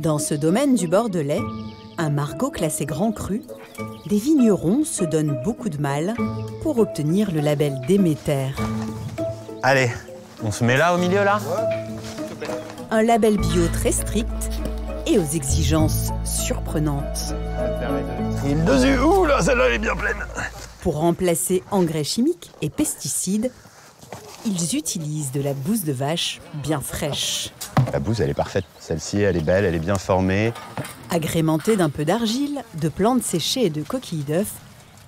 Dans ce domaine du Bordelais, un Margaux classé Grand Cru, des vignerons se donnent beaucoup de mal pour obtenir le label Déméter. Allez, on se met là au milieu là ? Un label bio très strict et aux exigences surprenantes. Il dessus, ouh là, celle-là elle est bien pleine. Pour remplacer engrais chimiques et pesticides, ils utilisent de la bouse de vache bien fraîche. La bouse, elle est parfaite. Celle-ci, elle est belle, elle est bien formée. Agrémentée d'un peu d'argile, de plantes séchées et de coquilles d'œufs,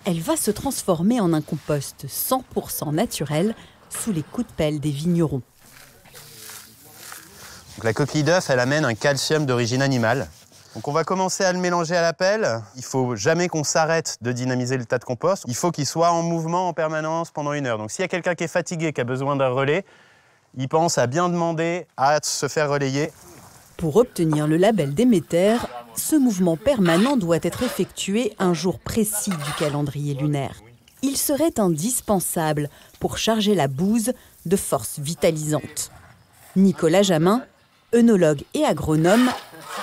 elle va se transformer en un compost 100% naturel sous les coups de pelle des vignerons. Donc, la coquille d'œuf, elle amène un calcium d'origine animale. Donc on va commencer à le mélanger à la pelle. Il ne faut jamais qu'on s'arrête de dynamiser le tas de compost. Il faut qu'il soit en mouvement en permanence pendant 1 heure. Donc s'il y a quelqu'un qui est fatigué, qui a besoin d'un relais, il pense à bien demander à se faire relayer. Pour obtenir le label Déméter, ce mouvement permanent doit être effectué un jour précis du calendrier lunaire. Il serait indispensable pour charger la bouse de force vitalisante. Nicolas Jamin, œnologue et agronome,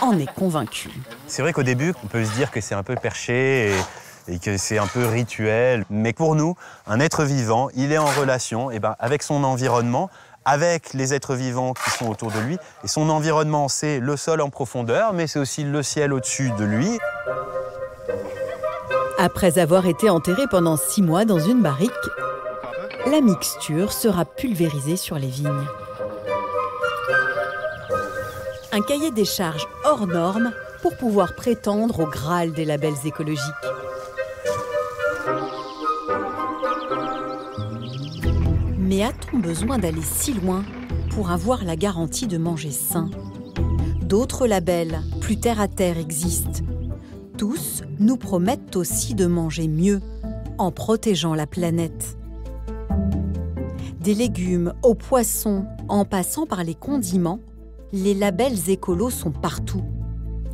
en est convaincu. C'est vrai qu'au début, on peut se dire que c'est un peu perché et que c'est un peu rituel. Mais pour nous, un être vivant, il est en relation avec son environnement, avec les êtres vivants qui sont autour de lui. Et son environnement, c'est le sol en profondeur, mais c'est aussi le ciel au-dessus de lui. Après avoir été enterré pendant 6 mois dans une barrique, la mixture sera pulvérisée sur les vignes. Un cahier des charges hors norme pour pouvoir prétendre au Graal des labels écologiques. Mais a-t-on besoin d'aller si loin pour avoir la garantie de manger sain ? D'autres labels, plus terre-à-terre, existent. Tous nous promettent aussi de manger mieux, en protégeant la planète. Des légumes aux poissons, en passant par les condiments, les labels écolos sont partout.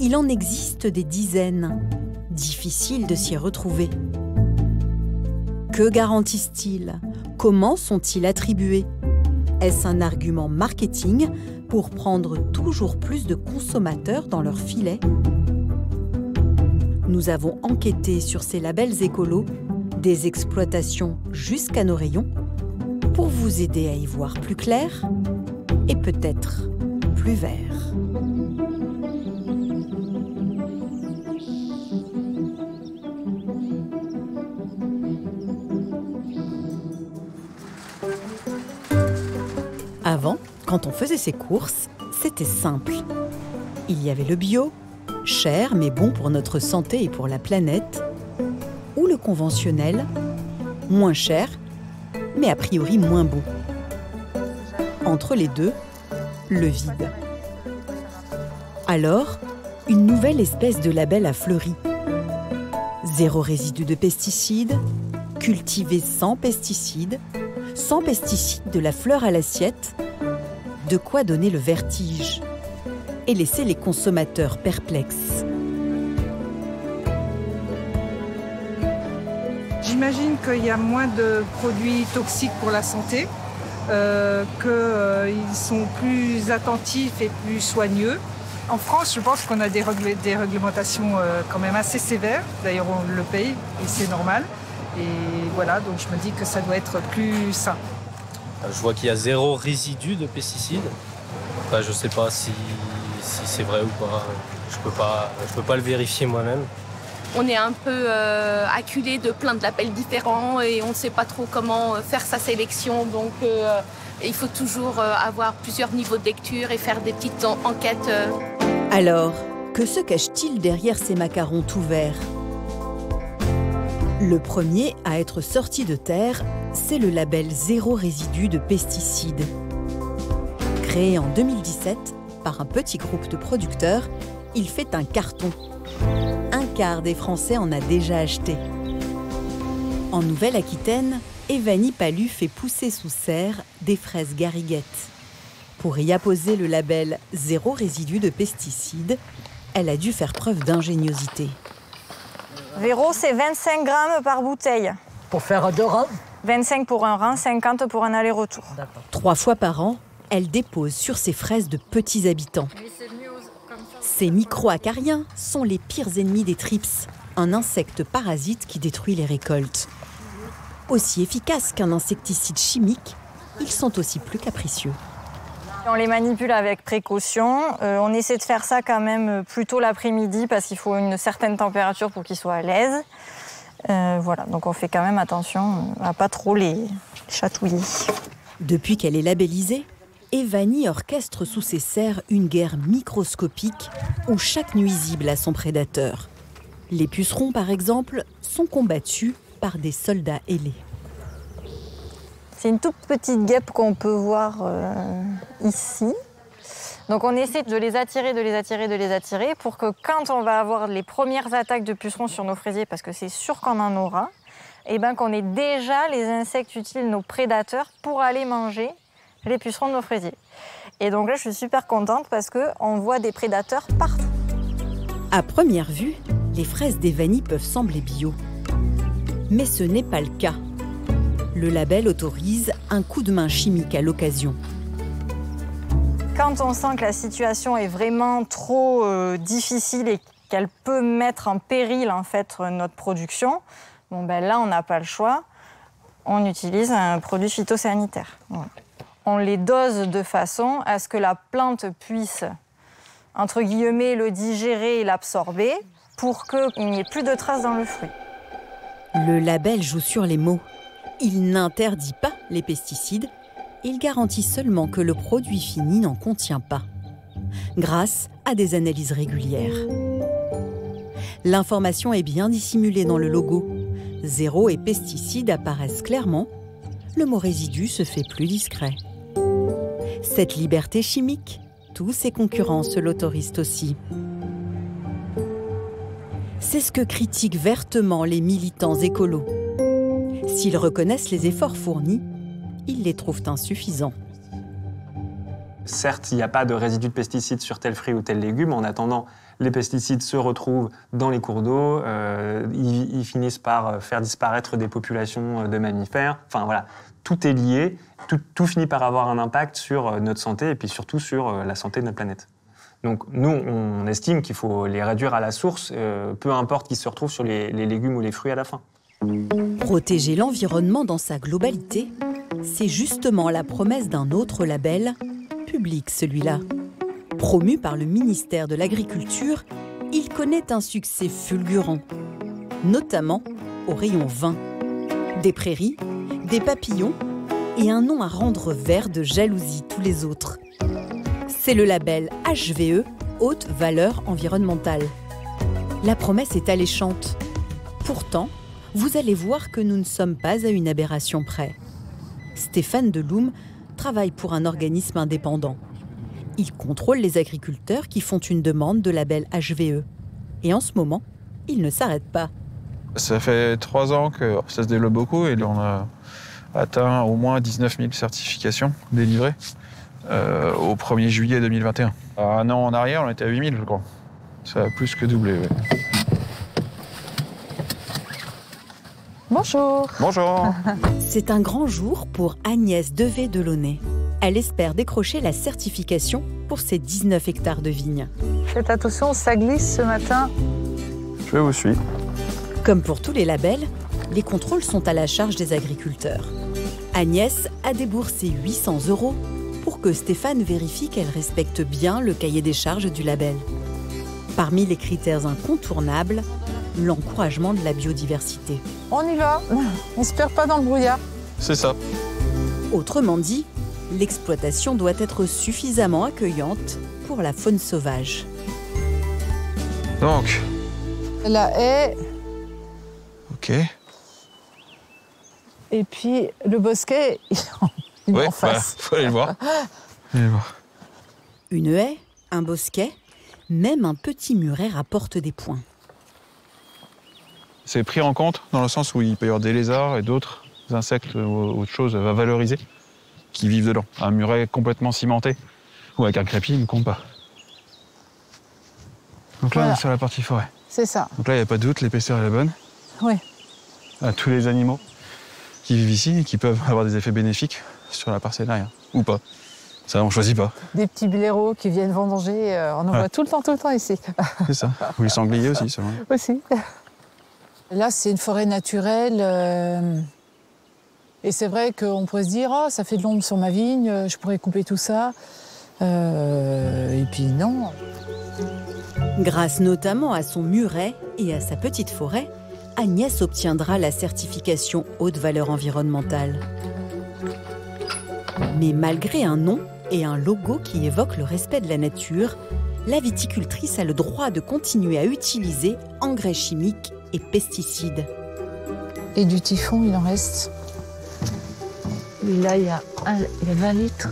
Il en existe des dizaines. Difficile de s'y retrouver. Que garantissent-ils ? Comment sont-ils attribués ? Est-ce un argument marketing pour prendre toujours plus de consommateurs dans leur filet ? Nous avons enquêté sur ces labels écolos, des exploitations jusqu'à nos rayons, pour vous aider à y voir plus clair et peut-être plus vert. Avant, quand on faisait ses courses, c'était simple. Il y avait le bio, cher mais bon pour notre santé et pour la planète, ou le conventionnel, moins cher mais a priori moins bon. Entre les deux, le vide. Alors, une nouvelle espèce de label a fleuri. 0 résidu de pesticides, cultivé sans pesticides de la fleur à l'assiette, de quoi donner le vertige et laisser les consommateurs perplexes. J'imagine qu'il y a moins de produits toxiques pour la santé, qu'ils sont plus attentifs et plus soigneux. En France, je pense qu'on a des réglementations quand même assez sévères. D'ailleurs, on le paye et c'est normal. Et voilà, donc je me dis que ça doit être plus sain. Je vois qu'il y a 0 résidu de pesticides. Enfin, je ne sais pas si c'est vrai ou pas. Je peux pas le vérifier moi-même. On est un peu acculé de plein de labels différents et on ne sait pas trop comment faire sa sélection. Donc il faut toujours avoir plusieurs niveaux de lecture et faire des petites enquêtes. Alors, que se cache-t-il derrière ces macarons tout verts ? Le premier à être sorti de terre, c'est le label 0 résidu de pesticides. Créé en 2017 par un petit groupe de producteurs, il fait un carton. 1/4 des Français en a déjà acheté. En Nouvelle-Aquitaine, Evanie Palu fait pousser sous serre des fraises gariguettes. Pour y apposer le label 0 résidu de pesticides, elle a dû faire preuve d'ingéniosité. Véro, c'est 25 grammes par bouteille. Pour faire 2 rangs ? 25 pour un rang, 50 pour un aller-retour. 3 fois par an, elle dépose sur ses fraises de petits habitants. Ces micro-acariens sont les pires ennemis des thrips, un insecte parasite qui détruit les récoltes. Aussi efficaces qu'un insecticide chimique, ils sont aussi plus capricieux. On les manipule avec précaution. On essaie de faire ça quand même plutôt l'après-midi parce qu'il faut une certaine température pour qu'ils soient à l'aise. Voilà, donc on fait quand même attention à pas trop les chatouiller. Depuis qu'elle est labellisée, Evanie orchestre sous ses serres une guerre microscopique où chaque nuisible a son prédateur. Les pucerons, par exemple, sont combattus par des soldats ailés. C'est une toute petite guêpe qu'on peut voir ici. Donc on essaie de les attirer pour que quand on va avoir les premières attaques de pucerons sur nos fraisiers, parce que c'est sûr qu'on en aura, et ben qu'on ait déjà les insectes utiles, nos prédateurs, pour aller manger les pucerons de nos fraisiers. Et donc là, je suis super contente parce qu'on voit des prédateurs partout. À première vue, les fraises d'Evanie peuvent sembler bio. Mais ce n'est pas le cas. Le label autorise un coup de main chimique à l'occasion. Quand on sent que la situation est vraiment trop difficile et qu'elle peut mettre en péril en fait, notre production, bon, ben là, on n'a pas le choix. On utilise un produit phytosanitaire. Voilà. On les dose de façon à ce que la plante puisse, entre guillemets, le digérer et l'absorber pour qu'il n'y ait plus de traces dans le fruit. Le label joue sur les mots. Il n'interdit pas les pesticides, il garantit seulement que le produit fini n'en contient pas, grâce à des analyses régulières. L'information est bien dissimulée dans le logo. Zéro et pesticides apparaissent clairement. Le mot résidu se fait plus discret. Cette liberté chimique, tous ses concurrents se l'autorisent aussi. C'est ce que critiquent vertement les militants écolos. S'ils reconnaissent les efforts fournis, ils les trouvent insuffisants. Certes, il n'y a pas de résidus de pesticides sur tel fruit ou tel légume. En attendant, les pesticides se retrouvent dans les cours d'eau. Ils finissent par faire disparaître des populations de mammifères. Enfin voilà, tout est lié. Tout finit par avoir un impact sur notre santé et puis surtout sur la santé de notre planète. Donc nous, on estime qu'il faut les réduire à la source, peu importe qu'ils se retrouvent sur les légumes ou les fruits à la fin. Protéger l'environnement dans sa globalité, c'est justement la promesse d'un autre label, public celui-là. Promu par le ministère de l'Agriculture, il connaît un succès fulgurant, notamment au rayon vin. Des prairies, des papillons et un nom à rendre vert de jalousie tous les autres. C'est le label HVE, Haute Valeur Environnementale. La promesse est alléchante. Pourtant, vous allez voir que nous ne sommes pas à une aberration près. Stéphane Deloum travaille pour un organisme indépendant. Il contrôle les agriculteurs qui font une demande de label HVE. Et en ce moment, il ne s'arrête pas. Ça fait 3 ans que ça se développe beaucoup et on a atteint au moins 19 000 certifications délivrées au 1er juillet 2021. Un an en arrière, on était à 8 000, je crois. Ça a plus que doublé. Ouais. Bonjour. Bonjour. C'est un grand jour pour Agnès Devet-Delaunay. Elle espère décrocher la certification pour ses 19 hectares de vignes. Faites attention, ça glisse ce matin. Je vous suis. Comme pour tous les labels, les contrôles sont à la charge des agriculteurs. Agnès a déboursé 800 € pour que Stéphane vérifie qu'elle respecte bien le cahier des charges du label. Parmi les critères incontournables, l'encouragement de la biodiversité. On y va, on se perd pas dans le brouillard. C'est ça. Autrement dit, l'exploitation doit être suffisamment accueillante pour la faune sauvage. Donc. La haie, Ok. et puis le bosquet, il est en face. Faut aller le voir. Allez le voir. Une haie, un bosquet, même un petit muret rapporte des points. C'est pris en compte dans le sens où il peut y avoir des lézards et d'autres insectes ou autre chose à valoriser qui vivent dedans. Un muret complètement cimenté ou avec un crépi, il ne compte pas. Donc là, Voilà. on est sur la partie forêt. C'est ça. Donc là, il n'y a pas de doute, l'épaisseur est la bonne. Oui. À tous les animaux qui vivent ici et qui peuvent avoir des effets bénéfiques sur la parcelle derrière, ou pas. Ça, on choisit pas. Des petits blaireaux qui viennent vendanger, on en voit tout le temps ici. C'est ça. Ou les sangliers aussi, c'est vrai. Aussi. Là, c'est une forêt naturelle. Et c'est vrai qu'on pourrait se dire, oh, ça fait de l'ombre sur ma vigne, je pourrais couper tout ça. Et puis non. Grâce notamment à son muret et à sa petite forêt, Agnès obtiendra la certification haute valeur environnementale. Mais malgré un nom et un logo qui évoquent le respect de la nature, la viticultrice a le droit de continuer à utiliser engrais chimiques et pesticides. Et du typhon, il en reste. Et là, il y a 20 litres.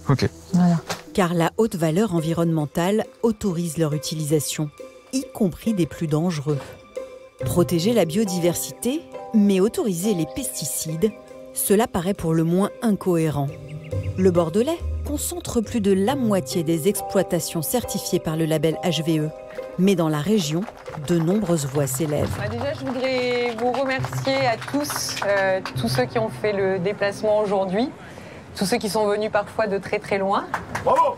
Ok. Voilà. Car la haute valeur environnementale autorise leur utilisation, y compris des plus dangereux. Protéger la biodiversité, mais autoriser les pesticides, cela paraît pour le moins incohérent. Le Bordelais concentre plus de la moitié des exploitations certifiées par le label HVE. Mais dans la région, de nombreuses voix s'élèvent. Déjà, je voudrais vous remercier à tous ceux qui ont fait le déplacement aujourd'hui, tous ceux qui sont venus parfois de très très loin. Bravo.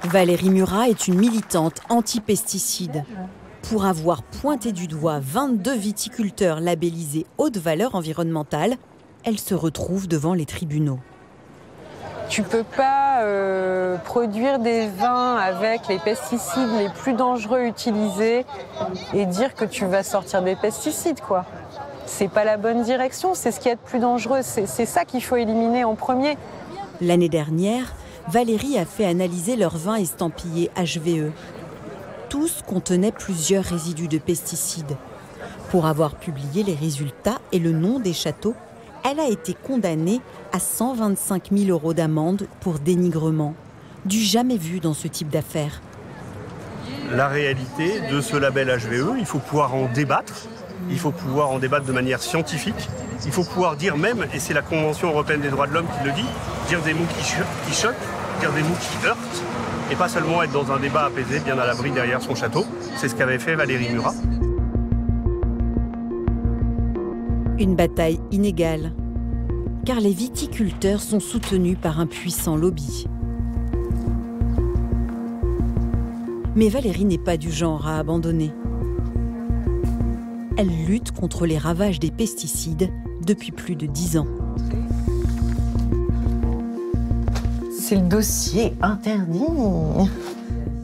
Valérie Murat est une militante anti-pesticides. Pour avoir pointé du doigt 22 viticulteurs labellisés haute valeur environnementale, elle se retrouve devant les tribunaux. Tu peux pas produire des vins avec les pesticides les plus dangereux utilisés et dire que tu vas sortir des pesticides, quoi. C'est pas la bonne direction, c'est ce qu'il y a de plus dangereux, c'est ça qu'il faut éliminer en premier. L'année dernière, Valérie a fait analyser leurs vins estampillés HVE. Tous contenaient plusieurs résidus de pesticides. Pour avoir publié les résultats et le nom des châteaux, elle a été condamnée à 125 000 € d'amende pour dénigrement, du jamais vu dans ce type d'affaires. La réalité de ce label HVE, il faut pouvoir en débattre. Il faut pouvoir en débattre de manière scientifique. Il faut pouvoir dire même, et c'est la Convention européenne des droits de l'homme qui le dit, dire des mots qui choquent, dire des mots qui heurtent, et pas seulement être dans un débat apaisé, bien à l'abri derrière son château. C'est ce qu'avait fait Valérie Murat. Une bataille inégale, car les viticulteurs sont soutenus par un puissant lobby. Mais Valérie n'est pas du genre à abandonner. Elle lutte contre les ravages des pesticides depuis plus de 10 ans. C'est le dossier interdit.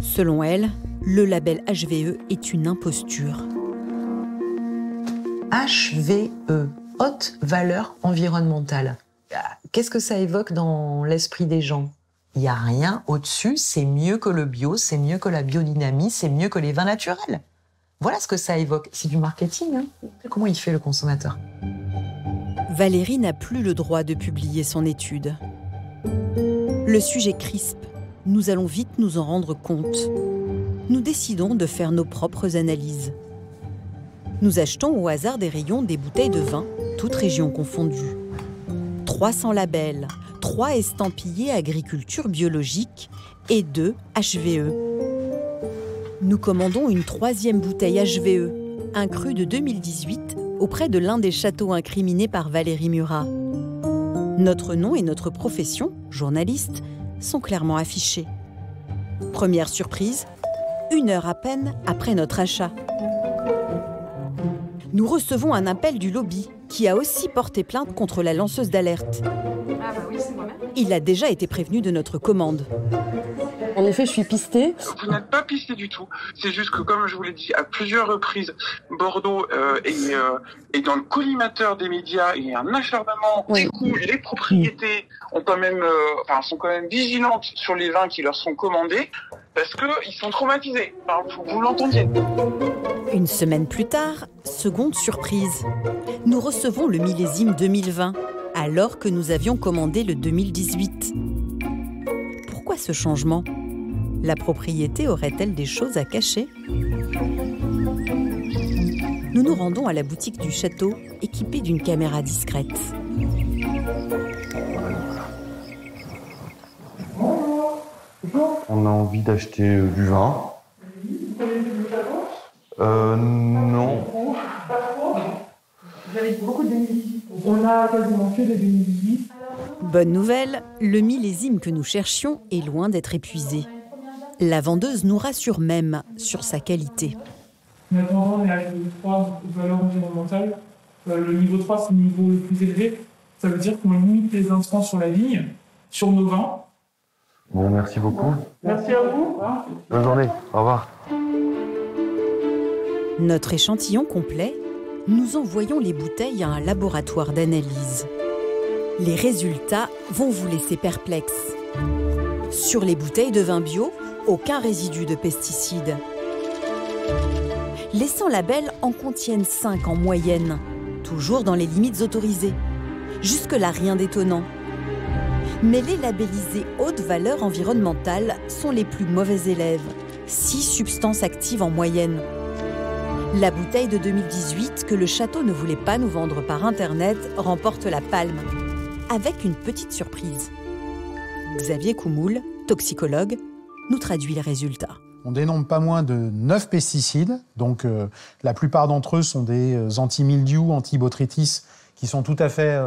Selon elle, le label HVE est une imposture. HVE, haute valeur environnementale. Qu'est-ce que ça évoque dans l'esprit des gens? Il n'y a rien au-dessus, c'est mieux que le bio, c'est mieux que la biodynamie, c'est mieux que les vins naturels. Voilà ce que ça évoque. C'est du marketing, hein. Comment il fait le consommateur? Valérie n'a plus le droit de publier son étude. Le sujet crispe. Nous allons vite nous en rendre compte. Nous décidons de faire nos propres analyses. Nous achetons au hasard des rayons des bouteilles de vin, toutes régions confondues. 300 labels, 3 estampillés agriculture biologique et 2 HVE. Nous commandons une 3e bouteille HVE, un cru de 2018, auprès de l'un des châteaux incriminés par Valérie Murat. Notre nom et notre profession, journaliste, sont clairement affichés. Première surprise, 1 heure à peine après notre achat. Nous recevons un appel du lobby qui a aussi porté plainte contre la lanceuse d'alerte. Ah bah oui, c'est moi-même. Il a déjà été prévenu de notre commande. En effet, je suis pistée. Vous n'êtes pas pisté du tout. C'est juste que, comme je vous l'ai dit à plusieurs reprises, Bordeaux est dans le collimateur des médias. Il y a un acharnement. Oui. Du coup, les propriétés ont quand même, sont quand même vigilantes sur les vins qui leur sont commandés parce qu'ils sont traumatisés. Faut que vous l'entendiez. Une semaine plus tard, seconde surprise. Nous recevons le millésime 2020, alors que nous avions commandé le 2018. Pourquoi ce changement ? La propriété aurait-elle des choses à cacher ? Nous nous rendons à la boutique du château, équipée d'une caméra discrète. On a envie d'acheter du vin. Non. Vous avez beaucoup de 2018. On a quasiment que de 2018. Bonne nouvelle, le millésime que nous cherchions est loin d'être épuisé. La vendeuse nous rassure même sur sa qualité. Maintenant, on est à niveau 3, valeur environnementale. Le niveau 3, c'est le niveau le plus élevé. Ça veut dire qu'on limite les intrants sur la vigne, sur nos vins. Bon, merci beaucoup. Merci à vous. Bonne journée. Au revoir. Notre échantillon complet, nous envoyons les bouteilles à un laboratoire d'analyse. Les résultats vont vous laisser perplexe. Sur les bouteilles de vin bio, aucun résidu de pesticides. Les 100 labels en contiennent 5 en moyenne, toujours dans les limites autorisées. Jusque-là, rien d'étonnant. Mais les labellisés haute valeur environnementale sont les plus mauvais élèves. 6 substances actives en moyenne. La bouteille de 2018 que le château ne voulait pas nous vendre par Internet remporte la palme. Avec une petite surprise. Xavier Coumoul, toxicologue, nous traduit les résultats. On dénombre pas moins de 9 pesticides, donc la plupart d'entre eux sont des anti-mildiou, anti-botrytis, qui sont tout à fait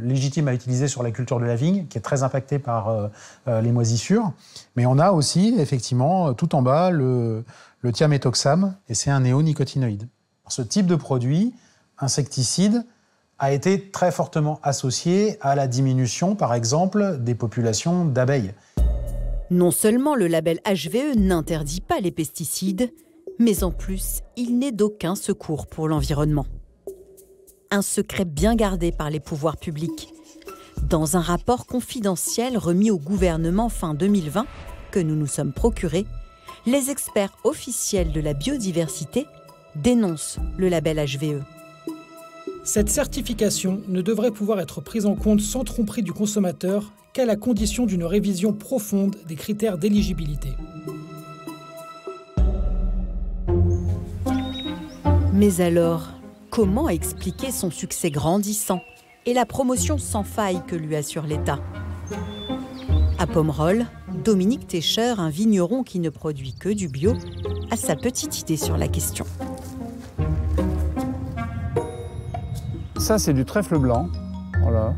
légitimes à utiliser sur la culture de la vigne, qui est très impactée par les moisissures. Mais on a aussi, effectivement, tout en bas, le thiaméthoxam, et c'est un néonicotinoïde. Ce type de produit, insecticide, a été très fortement associé à la diminution, par exemple, des populations d'abeilles. Non seulement le label HVE n'interdit pas les pesticides, mais en plus, il n'est d'aucun secours pour l'environnement. Un secret bien gardé par les pouvoirs publics. Dans un rapport confidentiel remis au gouvernement fin 2020, que nous nous sommes procurés, les experts officiels de la biodiversité dénoncent le label HVE. Cette certification ne devrait pouvoir être prise en compte sans tromperie du consommateur qu'à la condition d'une révision profonde des critères d'éligibilité. Mais alors, comment expliquer son succès grandissant et la promotion sans faille que lui assure l'État ? À Pomerol, Dominique Técher, un vigneron qui ne produit que du bio, a sa petite idée sur la question. Ça, c'est du trèfle blanc, voilà.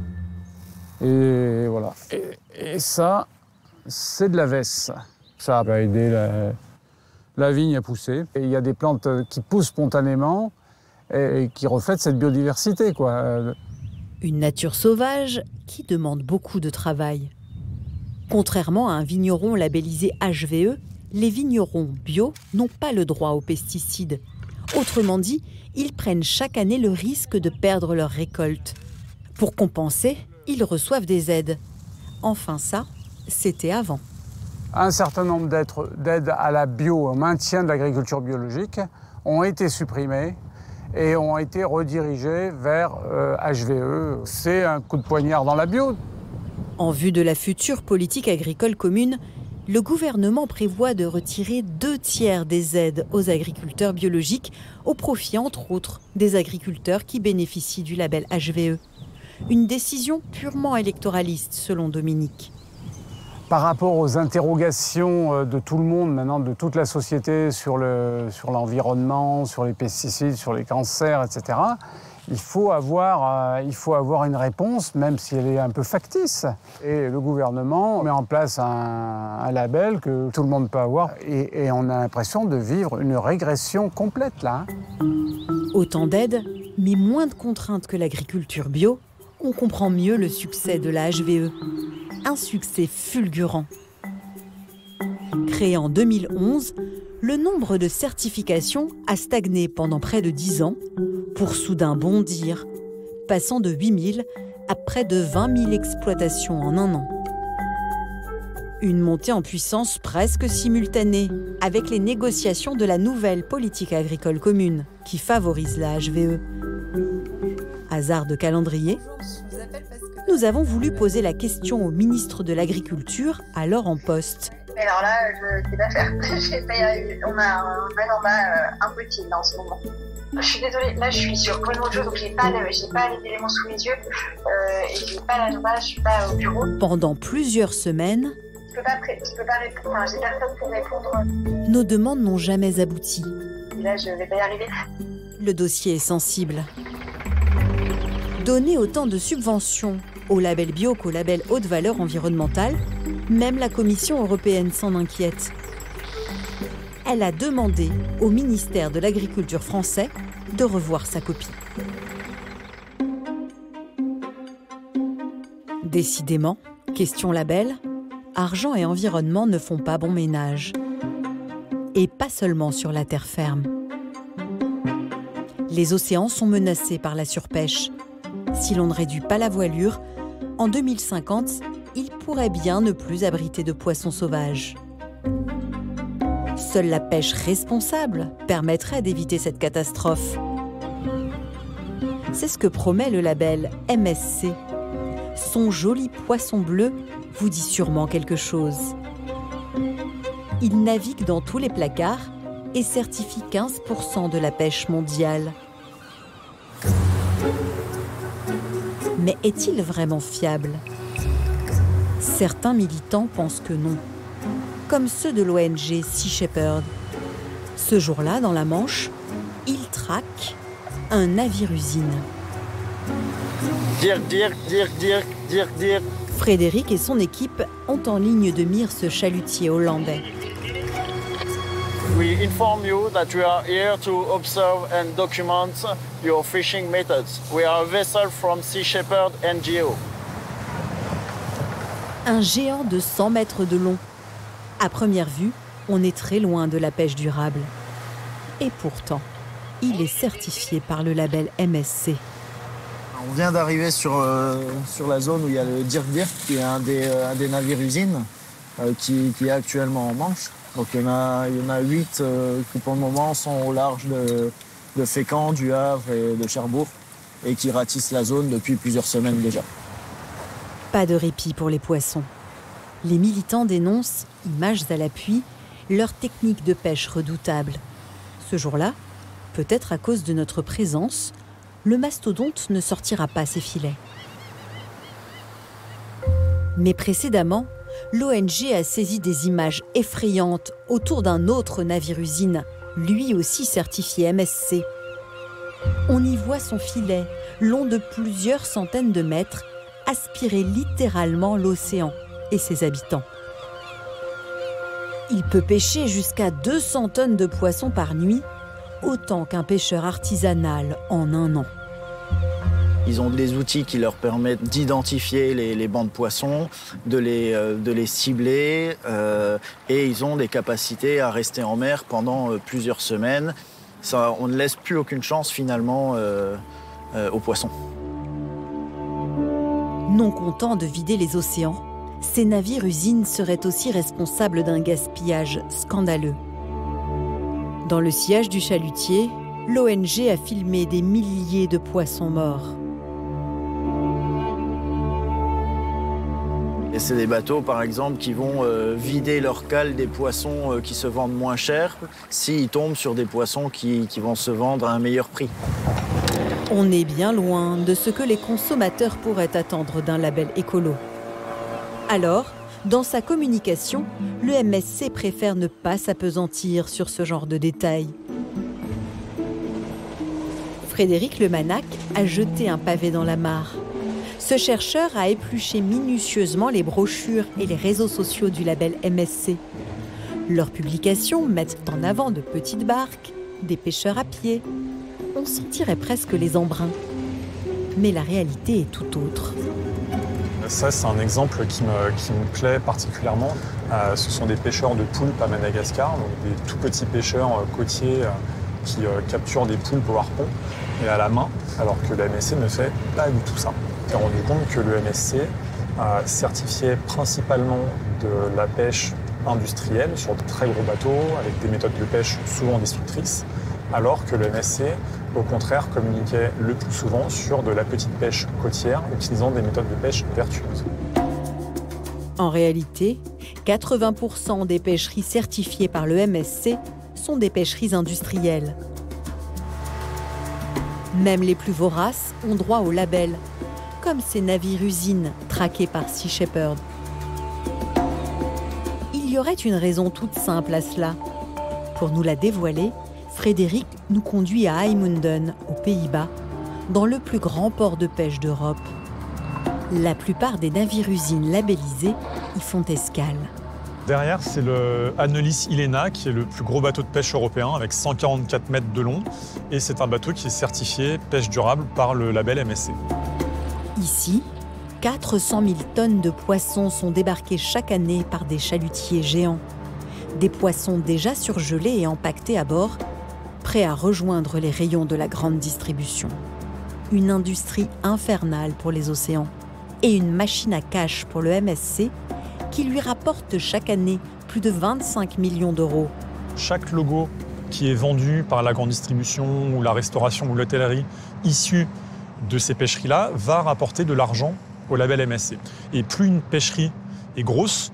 Et voilà. Et ça, c'est de la vesse. Ça va aider la vigne à pousser. Et il y a des plantes qui poussent spontanément et qui reflètent cette biodiversité, quoi. Une nature sauvage qui demande beaucoup de travail. Contrairement à un vigneron labellisé HVE, les vignerons bio n'ont pas le droit aux pesticides. Autrement dit, ils prennent chaque année le risque de perdre leur récolte. Pour compenser, ils reçoivent des aides. Enfin ça, c'était avant. Un certain nombre d'aides à la bio, au maintien de l'agriculture biologique, ont été supprimées et ont été redirigées vers HVE. C'est un coup de poignard dans la bio. En vue de la future politique agricole commune, le gouvernement prévoit de retirer 2/3 des aides aux agriculteurs biologiques au profit, entre autres, des agriculteurs qui bénéficient du label HVE. Une décision purement électoraliste, selon Dominique. Par rapport aux interrogations de tout le monde, maintenant, de toute la société sur l'environnement, sur les pesticides, sur les cancers, etc., il faut avoir une réponse, même si elle est un peu factice. Et le gouvernement met en place un label que tout le monde peut avoir. Et on a l'impression de vivre une régression complète, là. Autant d'aides, mais moins de contraintes que l'agriculture bio. On comprend mieux le succès de la HVE. Un succès fulgurant. Créé en 2011, le nombre de certifications a stagné pendant près de 10 ans, pour soudain bondir, passant de 8 000 à près de 20 000 exploitations en un an. Une montée en puissance presque simultanée avec les négociations de la nouvelle politique agricole commune qui favorise la HVE. Hasard de calendrier, nous avons voulu poser la question au ministre de l'Agriculture, alors en poste. Mais alors là, je ne sais pas faire. On a un mandat impossible en ce moment. Je suis désolée, là je suis sur Pôle Mojo, donc j'ai pas les éléments sous les yeux et j'ai pas l'agenda, je suis pas au bureau. Pendant plusieurs semaines, je peux pas répondre, enfin, j'ai personne pour répondre. Nos demandes n'ont jamais abouti. Et là, je vais pas y arriver. Le dossier est sensible. Donner autant de subventions au label bio qu'au label haute valeur environnementale, même la Commission européenne s'en inquiète. Elle a demandé au ministère de l'Agriculture français de revoir sa copie. Décidément, question label, argent et environnement ne font pas bon ménage. Et pas seulement sur la terre ferme. Les océans sont menacés par la surpêche. Si l'on ne réduit pas la voilure, en 2050, ils pourraient bien ne plus abriter de poissons sauvages. Seule la pêche responsable permettrait d'éviter cette catastrophe. C'est ce que promet le label MSC. Son joli poisson bleu vous dit sûrement quelque chose. Il navigue dans tous les placards et certifie 15% de la pêche mondiale. Mais est-il vraiment fiable? Certains militants pensent que non, comme ceux de l'ONG Sea Shepherd. Ce jour-là, dans la Manche, ils traquent un navire-usine. Dirk. Frédéric et son équipe ont en ligne de mire ce chalutier hollandais. We inform you that we are here to observe and document your fishing methods. We are a vessel from Sea Shepherd NGO. Un géant de 100 mètres de long. À première vue, on est très loin de la pêche durable. Et pourtant, il est certifié par le label MSC. On vient d'arriver sur la zone où il y a le Dirk, qui est un des navires-usines qui est actuellement en Manche. Donc il y en a 8 qui pour le moment sont au large de Fécamp, du Havre et de Cherbourg et qui ratissent la zone depuis plusieurs semaines déjà. Pas de répit pour les poissons. Les militants dénoncent, images à l'appui, leur technique de pêche redoutable. Ce jour-là, peut-être à cause de notre présence, le mastodonte ne sortira pas ses filets. Mais précédemment, l'ONG a saisi des images effrayantes autour d'un autre navire-usine, lui aussi certifié MSC. On y voit son filet, long de plusieurs centaines de mètres, aspirer littéralement l'océan et ses habitants. Il peut pêcher jusqu'à 200 tonnes de poissons par nuit, autant qu'un pêcheur artisanal en un an. Ils ont des outils qui leur permettent d'identifier les bancs de poissons, de les cibler et ils ont des capacités à rester en mer pendant plusieurs semaines. Ça, on ne laisse plus aucune chance finalement aux poissons. Non contents de vider les océans, ces navires-usines seraient aussi responsables d'un gaspillage scandaleux. Dans le sillage du chalutier, l'ONG a filmé des milliers de poissons morts. Et c'est des bateaux, par exemple, qui vont vider leur cale des poissons qui se vendent moins cher s'ils tombent sur des poissons qui vont se vendre à un meilleur prix. On est bien loin de ce que les consommateurs pourraient attendre d'un label écolo. Alors, dans sa communication, le MSC préfère ne pas s'appesantir sur ce genre de détails. Frédéric Lemanac a jeté un pavé dans la mare. Ce chercheur a épluché minutieusement les brochures et les réseaux sociaux du label MSC. Leurs publications mettent en avant de petites barques, des pêcheurs à pied. On sentirait presque les embruns. Mais la réalité est tout autre. Ça, c'est un exemple qui me plaît particulièrement. Ce sont des pêcheurs de poulpes à Madagascar, donc des tout petits pêcheurs côtiers qui capturent des poulpes au harpon et à la main, alors que le MSC ne fait pas du tout ça. On s'est rendu compte que le MSC certifiait principalement de la pêche industrielle sur de très gros bateaux, avec des méthodes de pêche souvent destructrices, alors que le MSC, au contraire, communiquait le plus souvent sur de la petite pêche côtière, utilisant des méthodes de pêche vertueuses. En réalité, 80% des pêcheries certifiées par le MSC sont des pêcheries industrielles. Même les plus voraces ont droit au label, comme ces navires-usines traqués par Sea Shepherd. Il y aurait une raison toute simple à cela. Pour nous la dévoiler, Frédéric nous conduit à IJmuiden, aux Pays-Bas, dans le plus grand port de pêche d'Europe. La plupart des navires-usines labellisés y font escale. Derrière, c'est le Annelies Ilena, qui est le plus gros bateau de pêche européen, avec 144 mètres de long. Et c'est un bateau qui est certifié pêche durable par le label MSC. Ici, 400 000 tonnes de poissons sont débarquées chaque année par des chalutiers géants. Des poissons déjà surgelés et empaquetés à bord, prêts à rejoindre les rayons de la grande distribution. Une industrie infernale pour les océans et une machine à cash pour le MSC qui lui rapporte chaque année plus de 25 millions d'euros. Chaque logo qui est vendu par la grande distribution ou la restauration ou l'hôtellerie issu de ces pêcheries-là va rapporter de l'argent au label MSC. Et plus une pêcherie est grosse,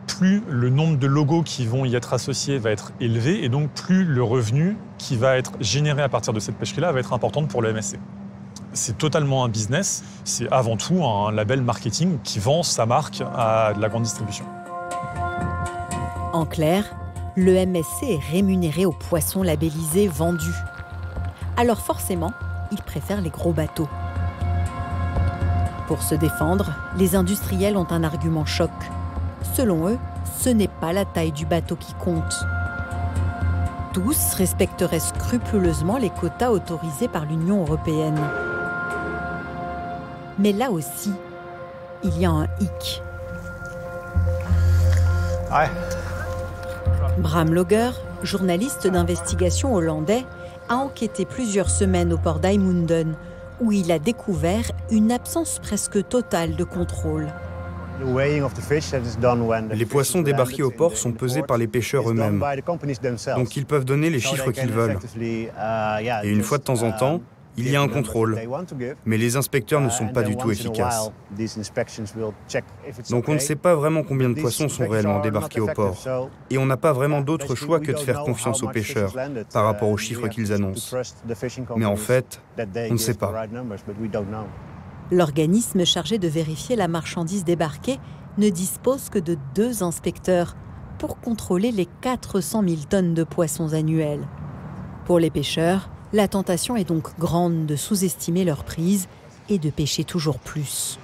plus le nombre de logos qui vont y être associés va être élevé et donc plus le revenu qui va être généré à partir de cette pêcherie-là va être important pour le MSC. C'est totalement un business, c'est avant tout un label marketing qui vend sa marque à de la grande distribution. En clair, le MSC est rémunéré aux poissons labellisés vendus. Alors forcément, il préfère les gros bateaux. Pour se défendre, les industriels ont un argument choc. Selon eux, ce n'est pas la taille du bateau qui compte. Tous respecteraient scrupuleusement les quotas autorisés par l'Union européenne. Mais là aussi, il y a un hic. Ouais. Bram Lager, journaliste d'investigation hollandais, a enquêté plusieurs semaines au port d'IJmuiden, où il a découvert une absence presque totale de contrôle. Les poissons débarqués au port sont pesés par les pêcheurs eux-mêmes. Donc ils peuvent donner les chiffres qu'ils veulent. Et une fois de temps en temps, il y a un contrôle. Mais les inspecteurs ne sont pas du tout efficaces. Donc on ne sait pas vraiment combien de poissons sont réellement débarqués au port. Et on n'a pas vraiment d'autre choix que de faire confiance aux pêcheurs par rapport aux chiffres qu'ils annoncent. Mais en fait, on ne sait pas. L'organisme chargé de vérifier la marchandise débarquée ne dispose que de 2 inspecteurs pour contrôler les 400 000 tonnes de poissons annuels. Pour les pêcheurs, la tentation est donc grande de sous-estimer leur prise et de pêcher toujours plus.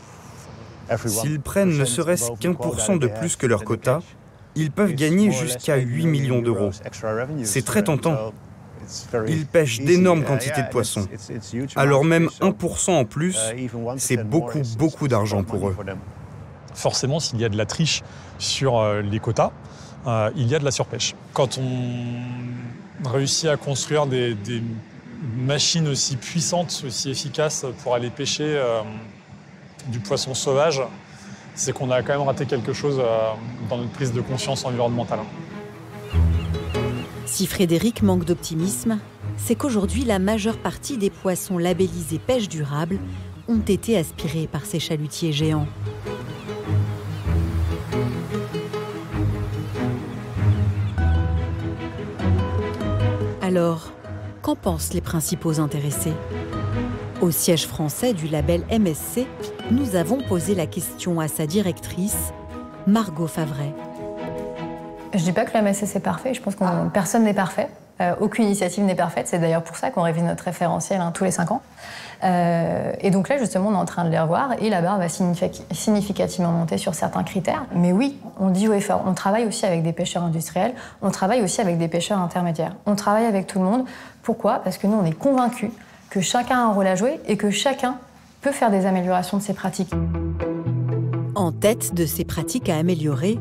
S'ils prennent ne serait-ce qu'1% de plus que leur quota, ils peuvent gagner jusqu'à 8 millions d'euros. C'est très tentant. Ils pêchent d'énormes quantités de poissons. Alors même 1% en plus, c'est beaucoup, beaucoup d'argent pour eux. Forcément, s'il y a de la triche sur les quotas, il y a de la surpêche. Quand on réussit à construire des machines aussi puissantes, aussi efficaces pour aller pêcher du poisson sauvage, c'est qu'on a quand même raté quelque chose dans notre prise de conscience environnementale. Si Frédéric manque d'optimisme, c'est qu'aujourd'hui, la majeure partie des poissons labellisés pêche durable ont été aspirés par ces chalutiers géants. Alors, qu'en pensent les principaux intéressés ? Au siège français du label MSC, nous avons posé la question à sa directrice, Margot Favret. Je ne dis pas que le MSC c'est parfait, je pense que personne n'est parfait. Aucune initiative n'est parfaite, c'est d'ailleurs pour ça qu'on révise notre référentiel tous les 5 ans. Et donc là, justement, on est en train de les revoir et la barre va significativement monter sur certains critères. Mais oui, on dit haut et fort, on travaille aussi avec des pêcheurs industriels, on travaille aussi avec des pêcheurs intermédiaires. On travaille avec tout le monde. Pourquoi ? Parce que nous, on est convaincus que chacun a un rôle à jouer et que chacun peut faire des améliorations de ses pratiques. En tête de ces pratiques à améliorer,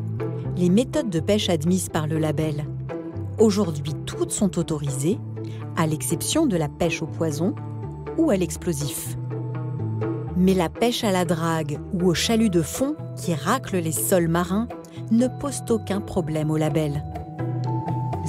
les méthodes de pêche admises par le label. Aujourd'hui, toutes sont autorisées, à l'exception de la pêche au poison ou à l'explosif. Mais la pêche à la drague ou au chalut de fond qui racle les sols marins ne pose aucun problème au label.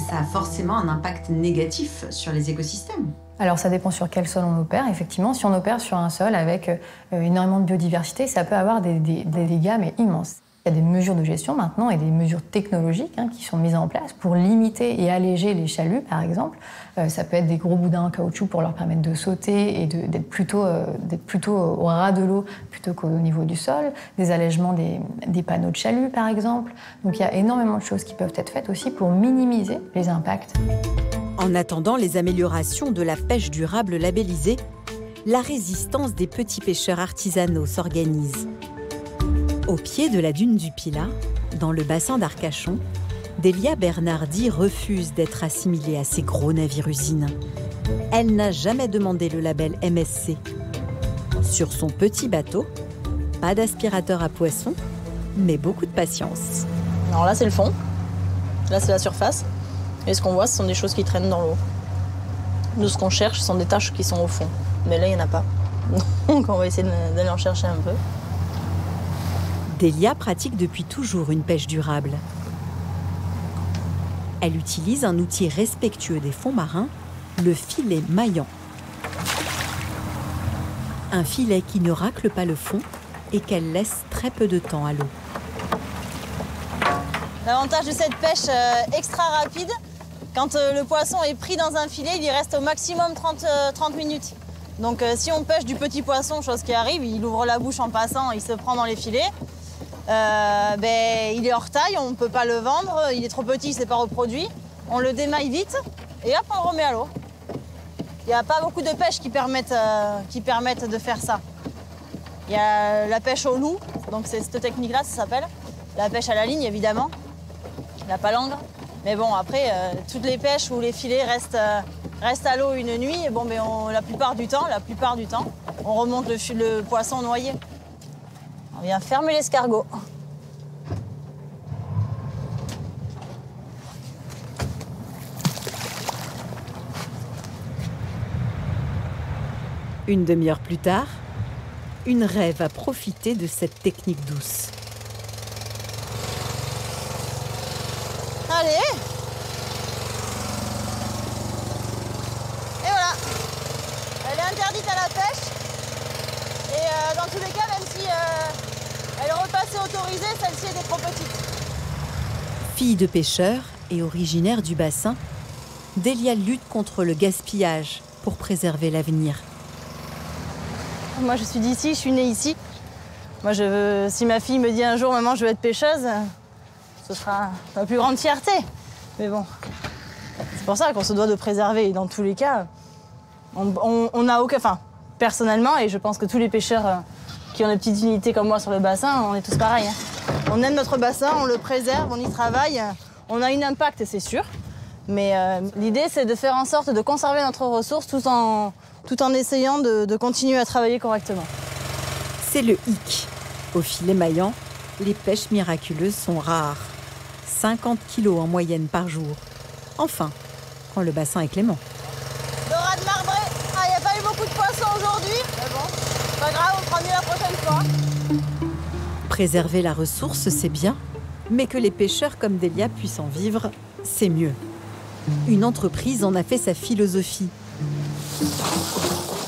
Ça a forcément un impact négatif sur les écosystèmes. Alors ça dépend sur quel sol on opère. Effectivement, si on opère sur un sol avec énormément de biodiversité, ça peut avoir des dégâts mais immenses. Il y a des mesures de gestion maintenant et des mesures technologiques qui sont mises en place pour limiter et alléger les chaluts, par exemple. Ça peut être des gros boudins en caoutchouc pour leur permettre de sauter et d'être plutôt au ras de l'eau plutôt qu'au niveau du sol. Des allègements des panneaux de chalut, par exemple. Donc il y a énormément de choses qui peuvent être faites aussi pour minimiser les impacts. En attendant les améliorations de la pêche durable labellisée, la résistance des petits pêcheurs artisanaux s'organise. Au pied de la dune du Pilat, dans le bassin d'Arcachon, Délia Bernardi refuse d'être assimilée à ces gros navires-usines. Elle n'a jamais demandé le label MSC. Sur son petit bateau, pas d'aspirateur à poissons, mais beaucoup de patience. Alors là, c'est le fond. Là, c'est la surface. Et ce qu'on voit, ce sont des choses qui traînent dans l'eau. Nous, ce qu'on cherche, ce sont des taches qui sont au fond. Mais là, il n'y en a pas. Donc, on va essayer d'aller en chercher un peu. Délia pratique depuis toujours une pêche durable. Elle utilise un outil respectueux des fonds marins, le filet maillant. Un filet qui ne racle pas le fond et qu'elle laisse très peu de temps à l'eau. L'avantage de cette pêche extra rapide, quand le poisson est pris dans un filet, il y reste au maximum 30 minutes. Donc si on pêche du petit poisson, chose qui arrive, il ouvre la bouche en passant, il se prend dans les filets. Il est hors taille, on ne peut pas le vendre, il est trop petit, il ne s'est pas reproduit. On le démaille vite et hop, on le remet à l'eau. Il n'y a pas beaucoup de pêches qui permettent de faire ça. Il y a la pêche au loup, donc c'est cette technique-là, ça s'appelle. La pêche à la ligne, évidemment. La palangre. Mais bon, après, toutes les pêches où les filets restent à l'eau une nuit, bon, la plupart du temps, on remonte le poisson noyé. On vient fermer l'escargot. Une demi-heure plus tard, une raie va profiter de cette technique douce. Allez! Et voilà! Elle est interdite à la pêche. Et dans tous les cas, même si elle repassait autorisée, celle-ci était trop petite. Fille de pêcheur et originaire du bassin, Délia lutte contre le gaspillage pour préserver l'avenir. Moi, je suis d'ici, je suis née ici. Moi, si ma fille me dit un jour, maman, je veux être pêcheuse, ce sera ma plus grande fierté. Mais bon, c'est pour ça qu'on se doit de préserver. Et dans tous les cas, on n'a aucun... Enfin, personnellement, et je pense que tous les pêcheurs qui ont des petites unités comme moi sur le bassin, on est tous pareils. On aime notre bassin, on le préserve, on y travaille. On a un impact, c'est sûr. Mais l'idée, c'est de faire en sorte de conserver notre ressource tout en essayant de continuer à travailler correctement. C'est le hic. Au filet maillant, les pêches miraculeuses sont rares. 50 kilos en moyenne par jour. Enfin, quand le bassin est clément. Dorade marbrée. Ah, il n'y a pas eu beaucoup de poissons aujourd'hui. Mais bon, pas grave, on fera mieux la prochaine fois. Préserver la ressource, c'est bien. Mais que les pêcheurs comme Délia puissent en vivre, c'est mieux. Une entreprise en a fait sa philosophie.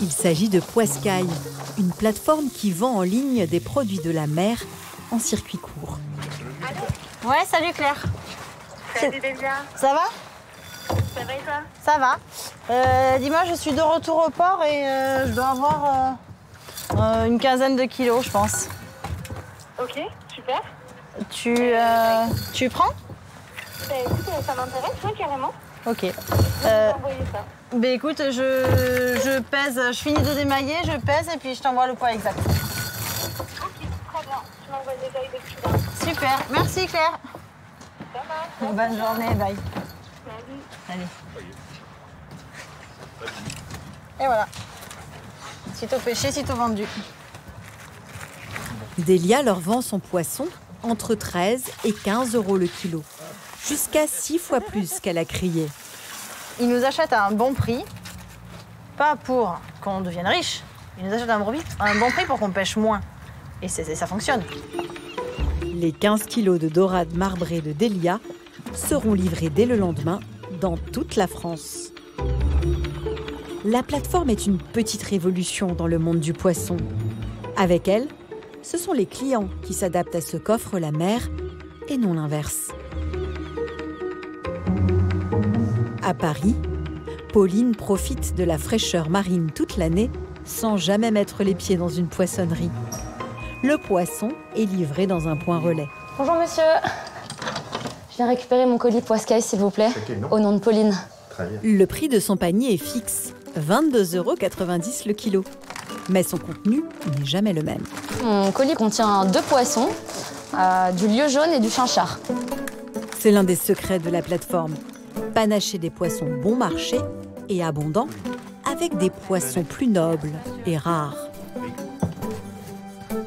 Il s'agit de Poiscaille, une plateforme qui vend en ligne des produits de la mer en circuit court. Ouais, salut Claire. Salut Délia. Ça va? Ça va et toi? Ça va. Dis-moi, je suis de retour au port et je dois avoir une quinzaine de kilos, je pense. Ok, super. Tu prends? Écoute, ça m'intéresse, oui, carrément. Ok. Envoyer ça. Écoute, je pèse, je finis de démailler, je pèse et puis je t'envoie le poids exact. Ok, très bien. Tu m'envoies déjà dès que je suis là. Super, merci Claire. Ça marche. Bonne journée, bye. Salut. Allez. Et voilà. Sitôt pêché, sitôt vendu. Délia leur vend son poisson entre 13 et 15 euros le kilo. Jusqu'à 6 fois plus qu'elle a crié. Ils nous achètent à un bon prix, pas pour qu'on devienne riche. Ils nous achètent à un bon prix pour qu'on pêche moins. Et ça fonctionne. Les 15 kilos de dorade marbrée de Délia seront livrés dès le lendemain dans toute la France. La plateforme est une petite révolution dans le monde du poisson. Avec elle, ce sont les clients qui s'adaptent à ce qu'offre la mer et non l'inverse. À Paris, Pauline profite de la fraîcheur marine toute l'année sans jamais mettre les pieds dans une poissonnerie. Le poisson est livré dans un point relais. Bonjour monsieur. Je viens récupérer mon colis Poiscaille, s'il vous plaît, au nom de Pauline. Très bien. Le prix de son panier est fixe, 22,90 € le kilo. Mais son contenu n'est jamais le même. Mon colis contient 2 poissons, du lieu jaune et du chinchard. C'est l'un des secrets de la plateforme. Panacher des poissons bon marché et abondants avec des poissons plus nobles et rares.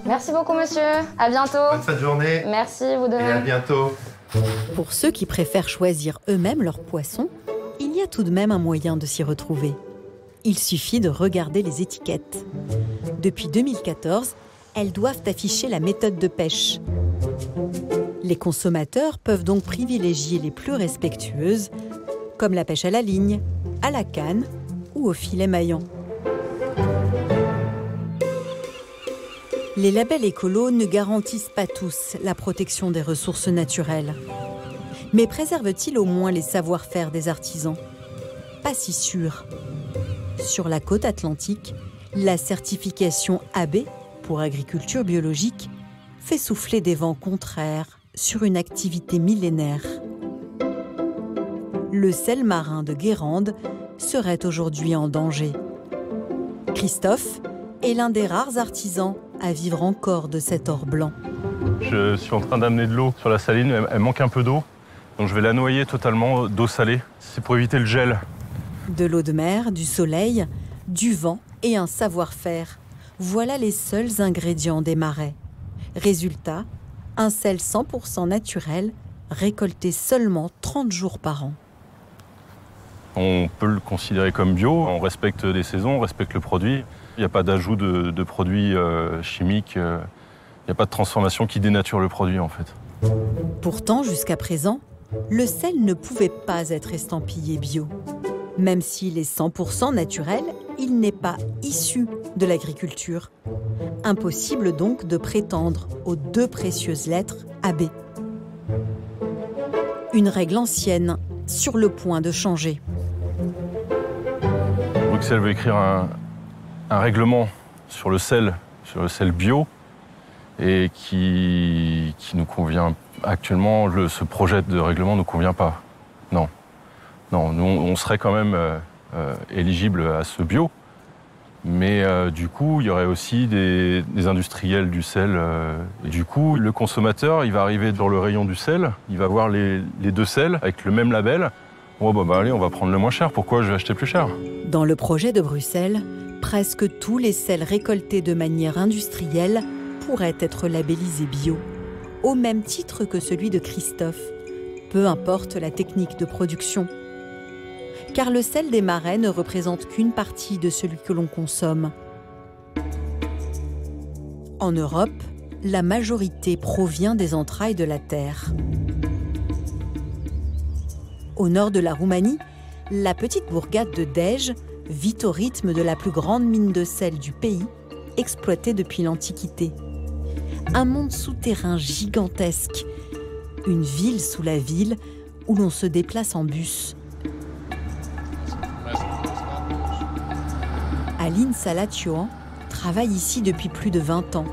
Merci beaucoup, monsieur. À bientôt. Bonne fin de journée. Merci, vous de même. Et à bientôt. Pour ceux qui préfèrent choisir eux-mêmes leurs poissons, il y a tout de même un moyen de s'y retrouver. Il suffit de regarder les étiquettes. Depuis 2014, elles doivent afficher la méthode de pêche. Les consommateurs peuvent donc privilégier les plus respectueuses, comme la pêche à la ligne, à la canne ou au filet maillant. Les labels écolos ne garantissent pas tous la protection des ressources naturelles. Mais préservent-ils au moins les savoir-faire des artisans? Pas si sûr. Sur la côte atlantique, la certification AB, pour agriculture biologique, fait souffler des vents contraires sur une activité millénaire. Le sel marin de Guérande serait aujourd'hui en danger. Christophe est l'un des rares artisans à vivre encore de cet or blanc. Je suis en train d'amener de l'eau sur la saline, elle manque un peu d'eau, donc je vais la noyer totalement d'eau salée. C'est pour éviter le gel. De l'eau de mer, du soleil, du vent et un savoir-faire. Voilà les seuls ingrédients des marais. Résultat, un sel 100% naturel, récolté seulement 30 jours par an. On peut le considérer comme bio, on respecte les saisons, on respecte le produit. Il n'y a pas d'ajout de produits chimiques, il n'y a pas de transformation qui dénature le produit en fait. Pourtant, jusqu'à présent, le sel ne pouvait pas être estampillé bio. Même s'il est 100% naturel, il n'est pas issu de l'agriculture. Impossible donc de prétendre aux 2 précieuses lettres AB. Une règle ancienne, sur le point de changer. Bruxelles veut écrire un règlement sur le sel bio, et qui nous convient actuellement. Ce projet de règlement ne nous convient pas. Non. Non, nous, on serait quand même éligible à ce bio, mais du coup, il y aurait aussi des industriels du sel. Et du coup, le consommateur, il va arriver dans le rayon du sel, il va voir les 2 sels avec le même label. Oh, bah allez, on va prendre le moins cher. Pourquoi je vais acheter plus cher? Dans le projet de Bruxelles, presque tous les sels récoltés de manière industrielle pourraient être labellisés bio, au même titre que celui de Christophe, peu importe la technique de production. Car le sel des marais ne représente qu'une partie de celui que l'on consomme. En Europe, la majorité provient des entrailles de la terre. Au nord de la Roumanie, la petite bourgade de Dej vit au rythme de la plus grande mine de sel du pays, exploitée depuis l'Antiquité. Un monde souterrain gigantesque, une ville sous la ville où l'on se déplace en bus. Aline Salatioan travaille ici depuis plus de 20 ans.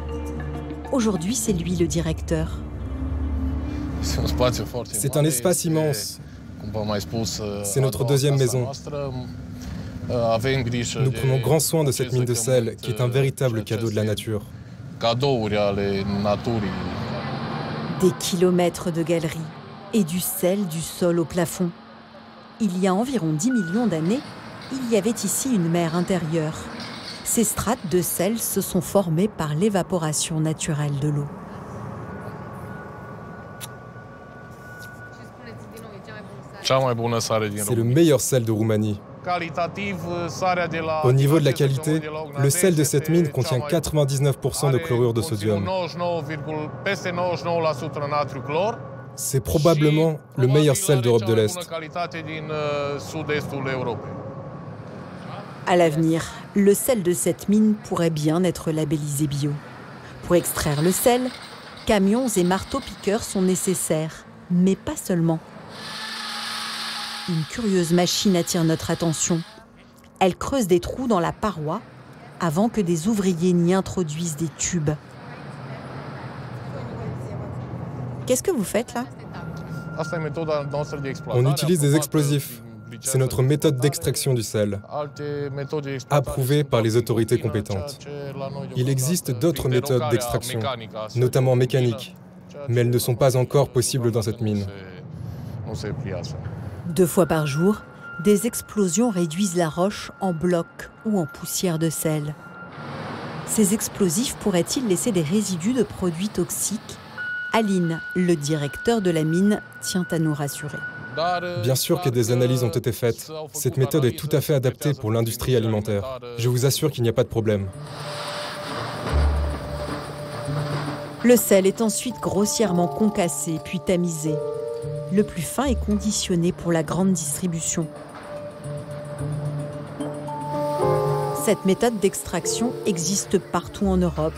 Aujourd'hui, c'est lui le directeur. C'est un espace immense. C'est notre 2e maison. Nous prenons grand soin de cette mine de sel, qui est un véritable cadeau de la nature. Des kilomètres de galeries et du sel du sol au plafond. Il y a environ 10 millions d'années, il y avait ici une mer intérieure. Ces strates de sel se sont formées par l'évaporation naturelle de l'eau. C'est le meilleur sel de Roumanie. Au niveau de la qualité, le sel de cette mine contient 99% de chlorure de sodium. C'est probablement le meilleur sel d'Europe de l'Est. À l'avenir, le sel de cette mine pourrait bien être labellisé bio. Pour extraire le sel, camions et marteaux-piqueurs sont nécessaires, mais pas seulement. Une curieuse machine attire notre attention. Elle creuse des trous dans la paroi avant que des ouvriers n'y introduisent des tubes. Qu'est-ce que vous faites là? On utilise des explosifs. C'est notre méthode d'extraction du sel, approuvée par les autorités compétentes. Il existe d'autres méthodes d'extraction, notamment mécaniques, mais elles ne sont pas encore possibles dans cette mine. 2 fois par jour, des explosions réduisent la roche en blocs ou en poussière de sel. Ces explosifs pourraient-ils laisser des résidus de produits toxiques? Aline, le directeur de la mine, tient à nous rassurer. Bien sûr que des analyses ont été faites. Cette méthode est tout à fait adaptée pour l'industrie alimentaire. Je vous assure qu'il n'y a pas de problème. Le sel est ensuite grossièrement concassé puis tamisé. Le plus fin est conditionné pour la grande distribution. Cette méthode d'extraction existe partout en Europe.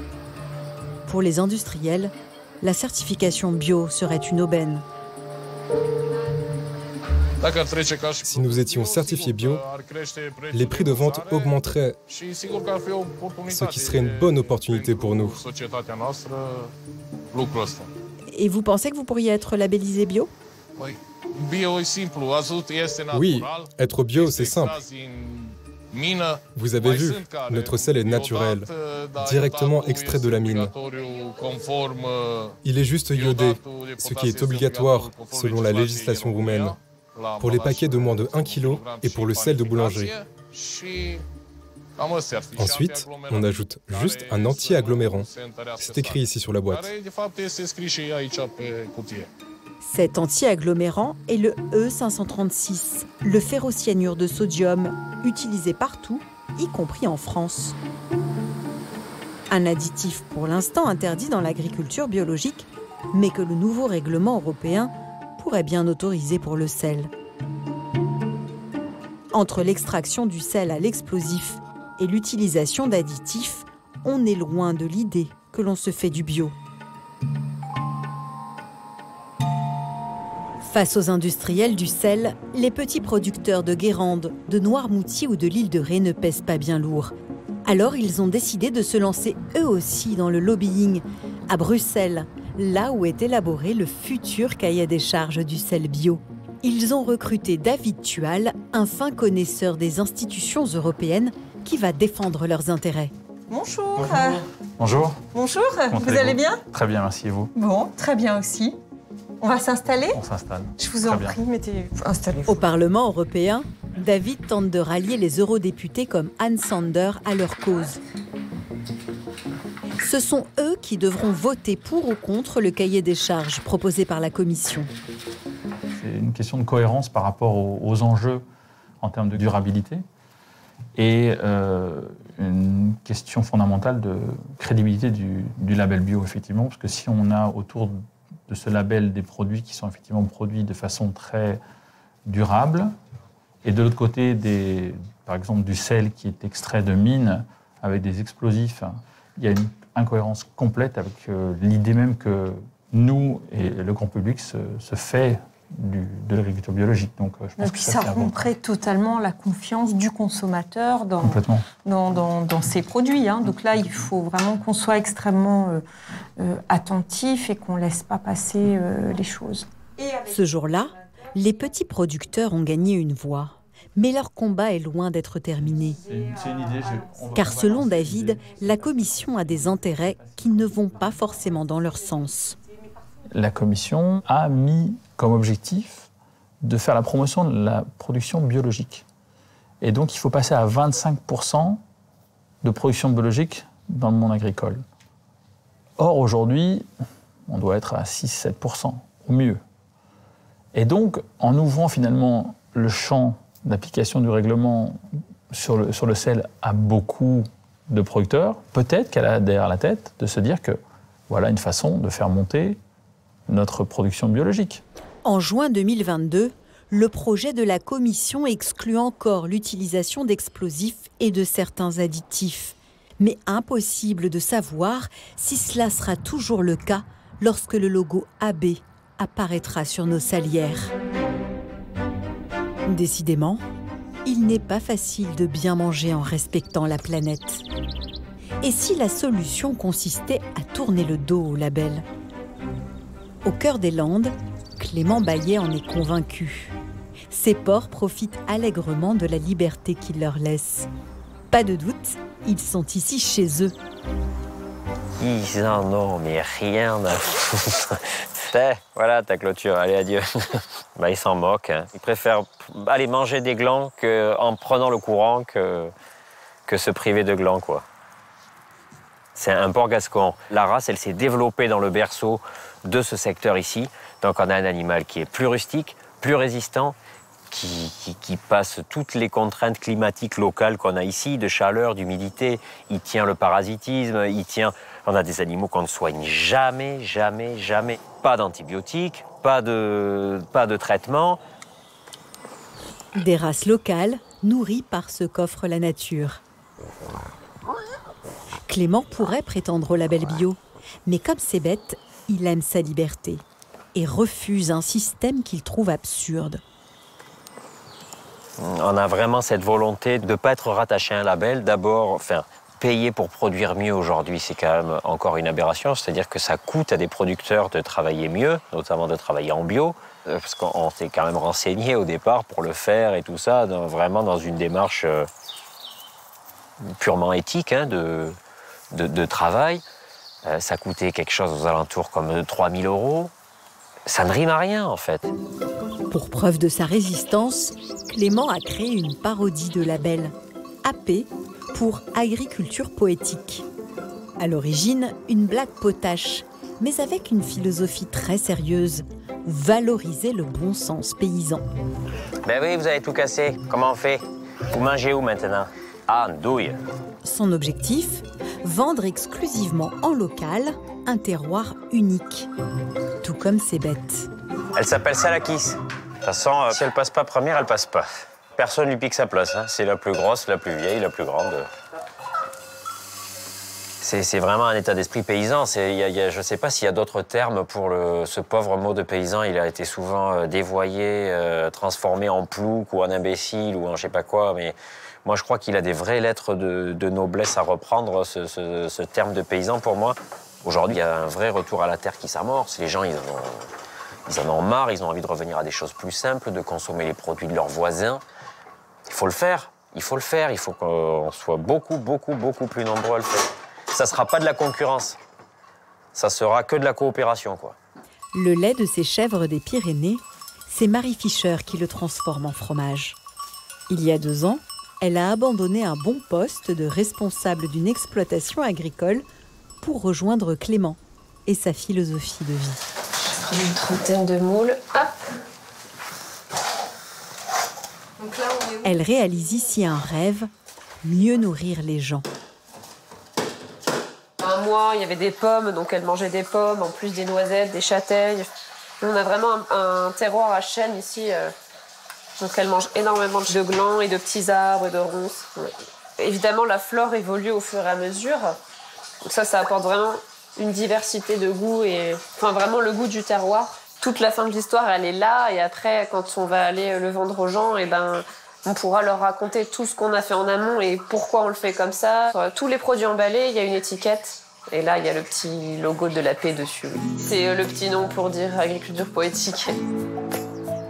Pour les industriels, la certification bio serait une aubaine. Si nous étions certifiés bio, les prix de vente augmenteraient, ce qui serait une bonne opportunité pour nous. Et vous pensez que vous pourriez être labellisé bio? Oui, être bio, c'est simple. Vous avez vu, notre sel est naturel, directement extrait de la mine. Il est juste iodé, ce qui est obligatoire selon la législation roumaine, pour les paquets de moins de 1 kg et pour le sel de boulangerie. Ensuite, on ajoute juste un anti-agglomérant. C'est écrit ici sur la boîte. Cet anti-agglomérant est le E536, le ferrocyanure de sodium, utilisé partout, y compris en France. Un additif pour l'instant interdit dans l'agriculture biologique, mais que le nouveau règlement européen pourrait bien autoriser pour le sel. Entre l'extraction du sel à l'explosif et l'utilisation d'additifs, on est loin de l'idée que l'on se fait du bio. Face aux industriels du sel, les petits producteurs de Guérande, de Noirmoutier ou de l'île de Ré ne pèsent pas bien lourd. Alors ils ont décidé de se lancer eux aussi dans le lobbying, à Bruxelles, là où est élaboré le futur cahier des charges du sel bio. Ils ont recruté David Tual, un fin connaisseur des institutions européennes qui va défendre leurs intérêts. Bonjour. Bonjour. Bonjour, vous allez bien? Très bien, merci, et vous? Bon, très bien aussi. On va s'installer? On s'installe. Je vous en prie, installez-vous. Au Parlement européen, David tente de rallier les eurodéputés comme Ann Sander à leur cause. Ce sont eux qui devront voter pour ou contre le cahier des charges proposé par la Commission. C'est une question de cohérence par rapport aux enjeux en termes de durabilité et une question fondamentale de crédibilité du label bio, effectivement, parce que si on a autour de ce label des produits qui sont effectivement produits de façon très durable, et de l'autre côté, par exemple, du sel qui est extrait de mines avec des explosifs, il y a une incohérence complète avec l'idée même que nous et le grand public se fait de l'agriculture biologique. Donc, je pense que ça romperait totalement la confiance du consommateur dans ces produits. Hein. Donc là, il faut vraiment qu'on soit extrêmement attentif et qu'on ne laisse pas passer les choses. Ce jour-là, les petits producteurs ont gagné une voix. Mais leur combat est loin d'être terminé. C'est une idée. Car selon David, la Commission a des intérêts qui ne vont pas forcément dans leur sens. La Commission a mis comme objectif de faire la promotion de la production biologique. Et donc, il faut passer à 25% de production biologique dans le monde agricole. Or, aujourd'hui, on doit être à 6-7%, au mieux. Et donc, en ouvrant finalement le champ d'application du règlement sur le sel à beaucoup de producteurs, peut-être qu'elle a derrière la tête de se dire que voilà une façon de faire monter notre production biologique. En juin 2022, le projet de la Commission exclut encore l'utilisation d'explosifs et de certains additifs. Mais impossible de savoir si cela sera toujours le cas lorsque le logo AB apparaîtra sur nos salières. Décidément, il n'est pas facile de bien manger en respectant la planète. Et si la solution consistait à tourner le dos au label? Au cœur des Landes, Clément Baillet en est convaincu. Ces porcs profitent allègrement de la liberté qu'ils leur laissent. Pas de doute, ils sont ici chez eux. Ils en ont mais rien à foutre. Voilà ta clôture, allez adieu. Ils s'en moquent. Hein. Ils préfèrent aller manger des glands en prenant le courant que se priver de glands, quoi. C'est un porc gascon. La race, elle s'est développée dans le berceau de ce secteur ici. Donc on a un animal qui est plus rustique, plus résistant, qui passe toutes les contraintes climatiques locales qu'on a ici, de chaleur, d'humidité. Il tient le parasitisme, On a des animaux qu'on ne soigne jamais, jamais, jamais. Pas d'antibiotiques, pas de traitement. Des races locales nourries par ce qu'offre la nature. Clément pourrait prétendre au label bio, mais comme c'est bête, il aime sa liberté et refuse un système qu'il trouve absurde. On a vraiment cette volonté de ne pas être rattaché à un label. D'abord, payer pour produire mieux aujourd'hui, c'est quand même encore une aberration. C'est-à-dire que ça coûte à des producteurs de travailler mieux, notamment de travailler en bio, parce qu'on s'est quand même renseigné au départ pour le faire et tout ça, vraiment dans une démarche purement éthique de travail. Ça coûtait quelque chose aux alentours comme 3 000 €. Ça ne rime à rien, en fait. Pour preuve de sa résistance, Clément a créé une parodie de label, AP, pour agriculture poétique. À l'origine, une blague potache, mais avec une philosophie très sérieuse, valoriser le bon sens paysan. Ben oui, vous avez tout cassé. Comment on fait? Vous mangez où maintenant? Ah, une douille. Son objectif, vendre exclusivement en local un terroir unique. Tout comme c'est bête. Elle s'appelle Salakis. De toute façon, si elle passe pas première, elle passe pas. Personne lui pique sa place. Hein. C'est la plus grosse, la plus vieille, la plus grande. C'est vraiment un état d'esprit paysan. Je ne sais pas s'il y a d'autres termes pour ce pauvre mot de paysan. Il a été souvent dévoyé, transformé en plouc ou en imbécile ou en je sais pas quoi. Mais moi, je crois qu'il a des vraies lettres de noblesse à reprendre, ce terme de paysan pour moi. Aujourd'hui, il y a un vrai retour à la terre qui s'amorce. Les gens, ils en ont marre, ils ont envie de revenir à des choses plus simples, de consommer les produits de leurs voisins. Il faut le faire, il faut qu'on soit beaucoup, beaucoup, beaucoup plus nombreux à le faire. Ça ne sera pas de la concurrence, ça sera que de la coopération, quoi. Le lait de ces chèvres des Pyrénées, c'est Marie Fischer qui le transforme en fromage. Il y a 2 ans, elle a abandonné un bon poste de responsable d'une exploitation agricole pour rejoindre Clément et sa philosophie de vie. Je prends une trentaine de moules. Hop. Donc là, on est où ? Elle réalise ici un rêve, mieux nourrir les gens. Un mois, il y avait des pommes, donc elle mangeait des pommes, en plus des noisettes, des châtaignes. On a vraiment un terroir à chêne ici. Donc elle mange énormément de glands et de petits arbres et de ronces. Ouais. Évidemment, la flore évolue au fur et à mesure. Donc ça apporte vraiment une diversité de goûts et vraiment le goût du terroir. Toute la fin de l'histoire, elle est là. Et après, quand on va aller le vendre aux gens, on pourra leur raconter tout ce qu'on a fait en amont et pourquoi on le fait comme ça. Sur tous les produits emballés, il y a une étiquette. Et là, il y a le petit logo de la paix dessus. C'est le petit nom pour dire agriculture poétique.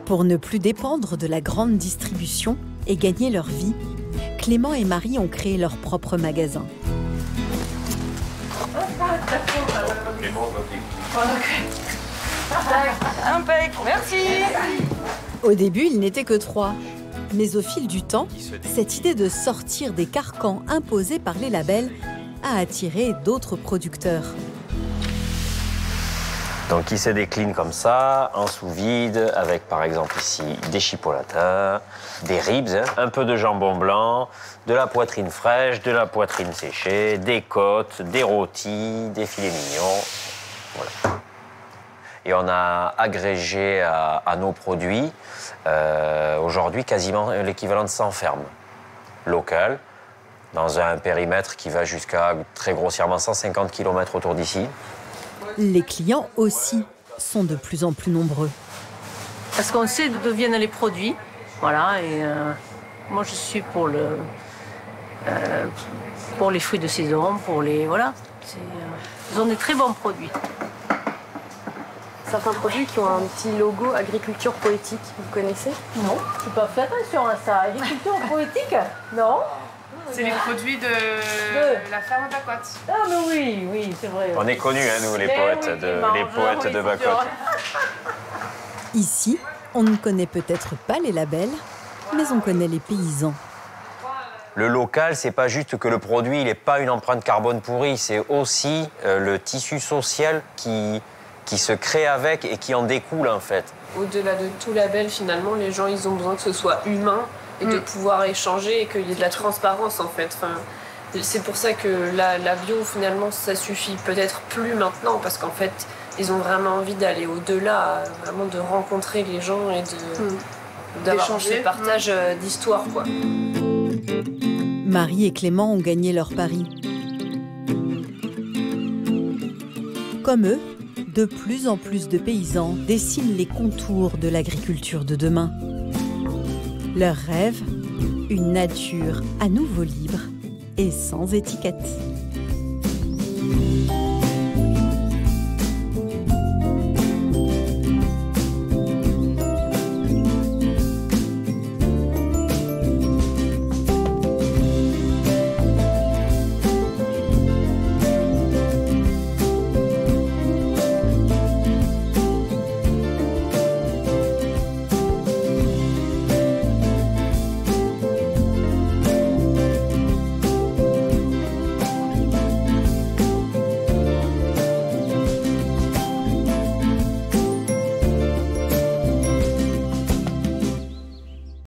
Pour ne plus dépendre de la grande distribution et gagner leur vie, Clément et Marie ont créé leur propre magasin. Impec, merci. Au début, ils n'étaient que 3. Mais au fil du temps, cette idée de sortir des carcans imposés par les labels a attiré d'autres producteurs. Donc il se décline comme ça, en sous-vide, avec par exemple ici des chipolatas, des ribs, un peu de jambon blanc, de la poitrine fraîche, de la poitrine séchée, des côtes, des rôtis, des filets mignons. Voilà. Et on a agrégé à nos produits aujourd'hui quasiment l'équivalent de 100 fermes locales, dans un périmètre qui va jusqu'à très grossièrement 150 km autour d'ici. Les clients aussi sont de plus en plus nombreux. Parce qu'on sait d'où viennent les produits, voilà, et moi je suis pour les fruits de saison, pour les, voilà, ils ont des très bons produits. certains produits qui ont un petit logo agriculture poétique, vous connaissez? Non, je peux pas faire attention à ça. Agriculture poétique? Non. C'est les produits de la ferme Bacotte. Ah mais oui, c'est vrai. On est connus, hein, nous, les poètes de Bacotte. Ici, on ne connaît peut-être pas les labels, mais on connaît les paysans. Le local, c'est pas juste que le produit, il n'est pas une empreinte carbone pourrie, c'est aussi le tissu social qui se crée avec et qui en découle, en fait. Au-delà de tout label, finalement, les gens, ils ont besoin que ce soit humain et de pouvoir échanger et qu'il y ait de la transparence, en fait. Enfin, c'est pour ça que la bio, finalement, ça suffit peut-être plus maintenant, parce qu'en fait, ils ont vraiment envie d'aller au-delà, vraiment de rencontrer les gens et d'avoir ce partage d'histoire, quoi. Marie et Clément ont gagné leur pari. Comme eux, de plus en plus de paysans dessinent les contours de l'agriculture de demain. Leur rêve, une nature à nouveau libre et sans étiquette.